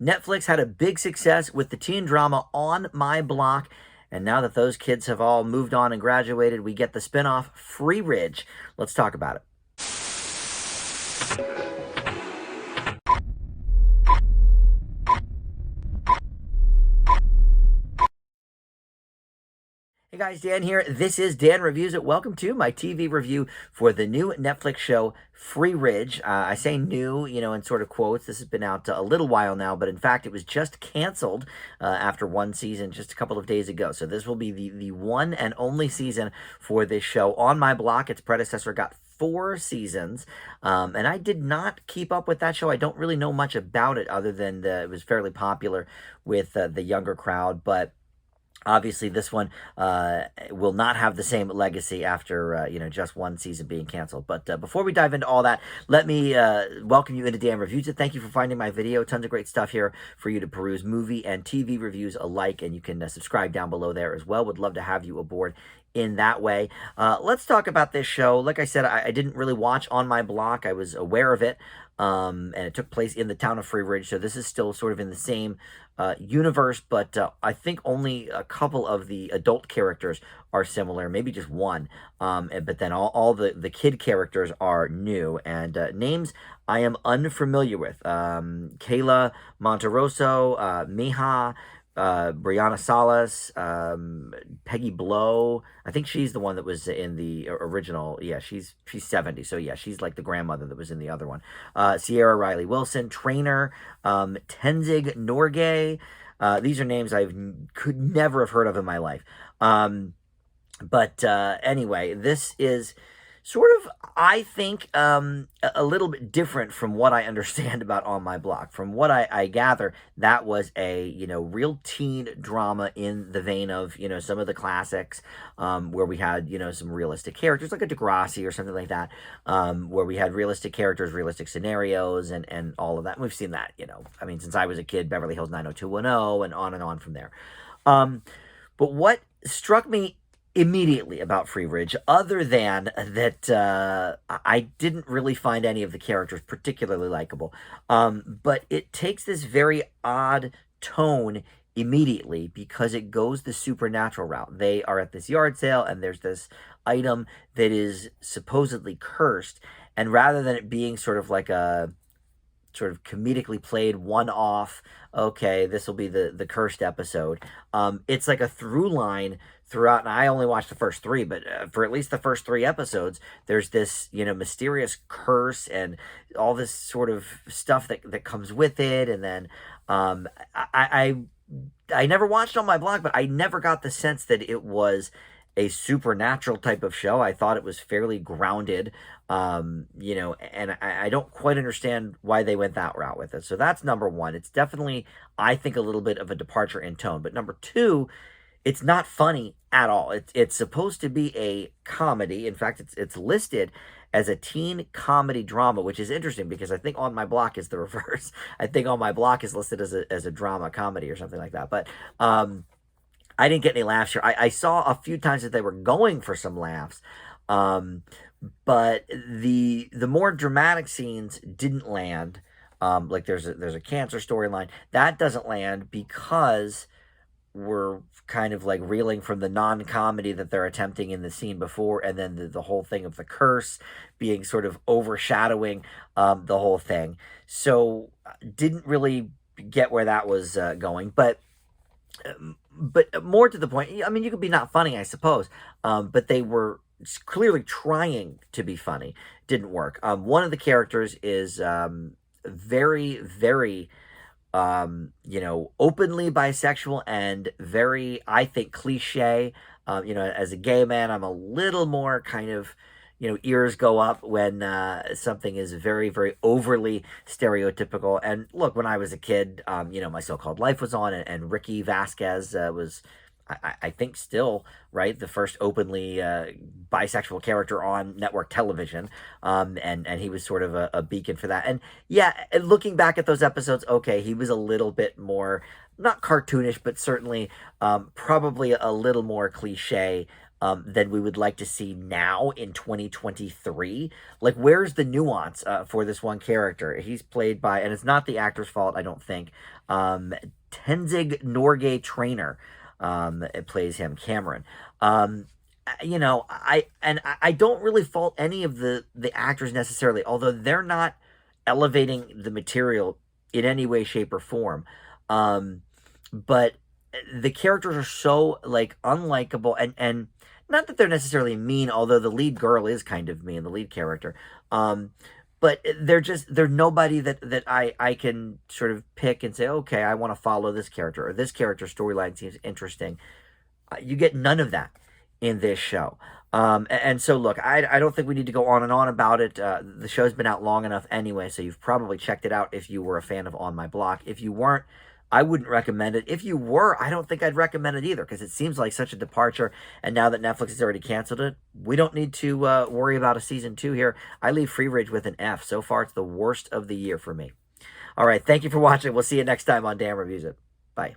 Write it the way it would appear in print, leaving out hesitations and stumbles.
Netflix had a big success with the teen drama On My Block. And now that those kids have all moved on and graduated, we get the spinoff Freeridge. Let's talk about it. Hey guys, Dan here. This is Dan Reviews It. Welcome to my TV review for the new Netflix show Freeridge. I say new, in sort of quotes. This has been out a little while now, but in fact, it was just canceled after one season just a couple of days ago. So this will be the one and only season for this show. On My Block, its predecessor, got 4 seasons, and I did not keep up with that show. I don't really know much about it other than it was fairly popular with the younger crowd, but obviously, this one will not have the same legacy after, just one season being canceled. But before we dive into all that, let me welcome you into Dan Reviews It. Thank you for finding my video. Tons of great stuff here for you to peruse, movie and TV reviews alike, and you can subscribe down below there as well. Would love to have you aboard in that way. Let's talk about this show. Like I said, I didn't really watch On My Block. I was aware of it, and it took place in the town of Freeridge, so this is still sort of in the same universe, but I think only a couple of the adult characters are similar, maybe just one, but then all the kid characters are new, and names I am unfamiliar with. Kayla Monteroso, Miha, Brianna Salas, Peggy Blow. I think she's the one that was in the original. Yeah, she's 70, so yeah, she's like the grandmother that was in the other one. Sierra Riley Wilson, Trainer, Tenzing Norgay. These are names could never have heard of in my life. But anyway, this is sort of, I think, a little bit different from what I understand about On My Block. From what I gather, that was a, real teen drama in the vein of, some of the classics, where we had, some realistic characters, like a Degrassi or something like that, where we had realistic characters, realistic scenarios, and all of that. And we've seen that, since I was a kid, Beverly Hills 90210, and on from there. But what struck me immediately about Freeridge, other than that I didn't really find any of the characters particularly likable, but it takes this very odd tone immediately because it goes the supernatural route. They are at this yard sale, and there's this item that is supposedly cursed, and rather than it being sort of like a sort of comedically played one-off, okay, this will be the cursed episode, it's like a through line throughout. And I only watched the first 3, but for at least the first 3 episodes, there's this, mysterious curse and all this sort of stuff that comes with it. And then I never watched On My Block, but I never got the sense that it was a supernatural type of show. I thought it was fairly grounded, and I don't quite understand why they went that route with it. So that's number one. It's definitely, I think, a little bit of a departure in tone. But number two, it's not funny at all. It's supposed to be a comedy. In fact, it's listed as a teen comedy drama, which is interesting because I think On My Block is the reverse. I think On My Block is listed as a drama comedy or something like that. But I didn't get any laughs here. I saw a few times that they were going for some laughs, but the more dramatic scenes didn't land. Like there's a cancer storyline that doesn't land because we're kind of like reeling from the non-comedy that they're attempting in the scene before, and then the whole thing of the curse being sort of overshadowing the whole thing. So didn't really get where that was going, but more to the point, you could be not funny, I suppose, but they were clearly trying to be funny. Didn't work. One of the characters is very, very openly bisexual and very, I think, cliche. As a gay man, I'm a little more kind of, ears go up when something is very, very overly stereotypical. And look, when I was a kid, My So-Called Life was on, and Ricky Vasquez was, I think, still, right, the first openly bisexual character on network television, and he was sort of a beacon for that. And yeah, looking back at those episodes, okay, he was a little bit more, not cartoonish, but certainly probably a little more cliche than we would like to see now in 2023. Like, where's the nuance for this one character? He's played by, and it's not the actor's fault, I don't think. Tenzing Norgay Trainer it plays him, Cameron. I don't really fault any of the actors necessarily, although they're not elevating the material in any way, shape, or form. But the characters are so like unlikable, and not that they're necessarily mean, although the lead girl is kind of mean, the lead character. Um, but they're nobody that I can sort of pick and say, okay, I want to follow this character, or this character storyline seems interesting. You get none of that in this show. And so, look, I don't think we need to go on and on about it. The show's been out long enough anyway, so you've probably checked it out if you were a fan of On My Block. If you weren't, I wouldn't recommend it. If you were, I don't think I'd recommend it either, because it seems like such a departure. And now that Netflix has already canceled it, we don't need to worry about a season 2 here. I leave Freeridge with an F. So far, it's the worst of the year for me. All right, thank you for watching. We'll see you next time on Dan Reviews It. Bye.